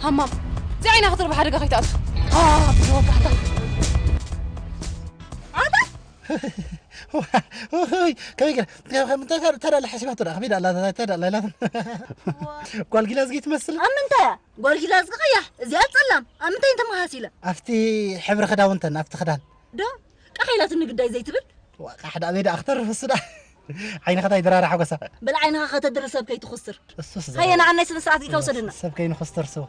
حمام زي عينها خطر بحرقة خيتات بتوقعتها هاي كم ترى الحسابات ترى خبير لا ترى لا قال جلاس جيت مثل أمنتا قال جلاس قيح زياد سلام أمنتا أنت ما هاسيله أفتي حبر خدان وانت أفت خدان ده كحيلات النقداي زي تبل أحد أبيد أختار في الصدى عين خداي درارة حقسا بل عينها خطر درسها بكي تخسر هيا أنا عنا سنة ساعة كوصلنا سب كي نخسر سوا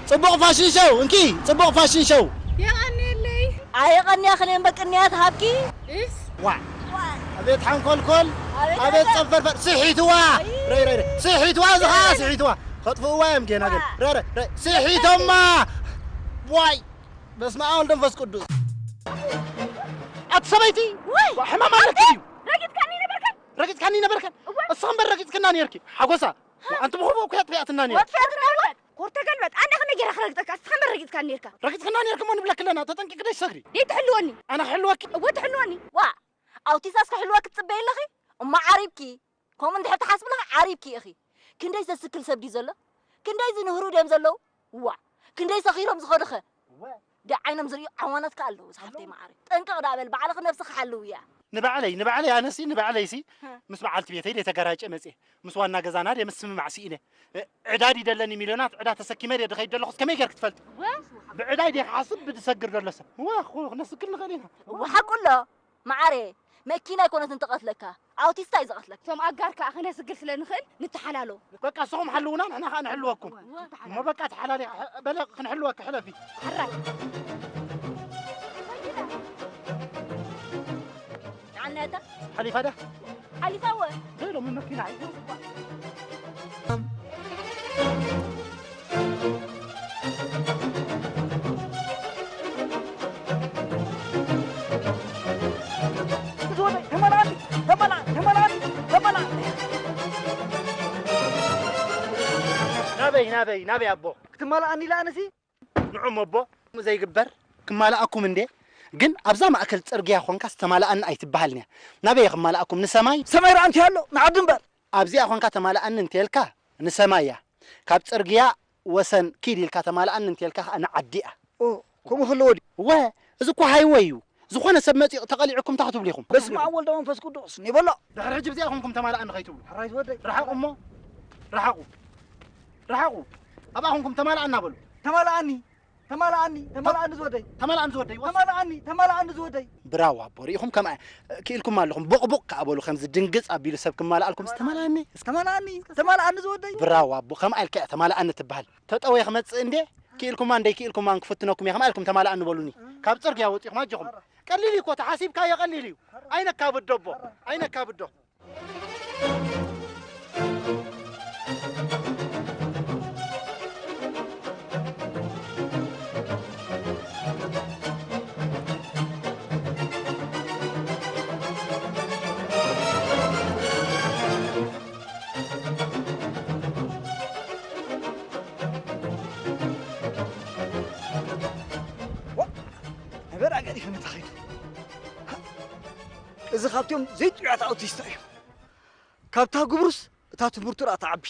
صبغ فاشن شو انكي صبغ فاشن شو يا غني اللي عاي غني أخني بكنيات هابكي إيش وا أبيت حن كل أبيت صفر صحيتوا ري صحيتوا زها صحيتوا خطفوا وام جينا قل ري صحيتوا ما واي بس ما أول دم فسكدو أتصبيتي حمام على كذي رقيت كاني نبركن الصنبر رقيت كناني يركب حقوسا وأنت بخوفه وكيت بيعت الناني قرطة قلبت أنا خلنا جرا خرجتك أستحمل رقيت كان نيركا رقيت كناني يركب وأنا بلاك لنا تتنك كده يسخري ليه تحلوني أنا حلوك وتحلوني أو تساسك حلوك تصبي لخي أما عريبكي كم من حتى حاسب لها عريبكي أخي كنداي سكل سبدي زلا كنداي زنهرو دم زلو كنداي صغيرهم زخدخه ده عينهم زري عوانات كالو صحفتي ما عارف أنك قدامل بعلق نفسك حلو يا نبع علي أنا سي نبع علي سي مس بعلت بيتي لي تجراج مسي مس وانا جزانا دي مس مع سينه عدادي دلني مليونات عداد تسكي مري دخي دلخص كم يقدر تفلت بعدادي حاسب بدسجر دلسه واخو نسكر غلينا وحقول له ما عارف ماكينه كونت انتقت لك او تستاي زغت لك ثم أجارك أخنا سجل سلنا خل نتحلالو بقى صوم حلونا احنا نحلوكم ما بقى تحلالي بلا نحلوك حلفي حرك عناتا حليفه ده حليفه هو غيره من ماكينه عايز نبي أبو كتمالا أني لا نسي نعم أبو زي جبر كمالا أكو من ده جن أبزا ما أكلت أرجع خون كاس تمالا أن أي تبهلني نبي كمالا أكو من سماي سماي رانتي هلو نعدم بر أبزي أخون كتمالا أن نتيلكا نسمايا كابت أرجع وسن كيدي الكتمالا أن نتيلكا أنا عديئة أو كم خلودي وا إذا هاي ويو زخونا سمتي تقلعكم تحت بليكم بس ما أول دوام فسكو دوس نبلا رح رجب زي أخونكم تمالا أن غيتوا حرايت ودي راح أقوم راح أقوم أبا أخونكم تمالا أن نبلو تمالا أني زودي تمالا أني زودي براو أبوريهم كم كيلكم مالكم بق أبولو خمس دنجز أبيلو سبكم مالكم تمالا أني زودي براو أبو خم ألك تمالا أن تبهل تتأوي خمس إندي كيلكم أن كفتناكم يا خم ألكم تمالا أن بولوني كابتر يا وتي ما جهم قليلي كوت حاسب كايا قليلي أين كاب الدبو أين كاب الدب قاعد يفهم تخيل إذا خاطيهم زيت يعطى أوتيستايم كابتها قبرص تاتو برتورا تعبي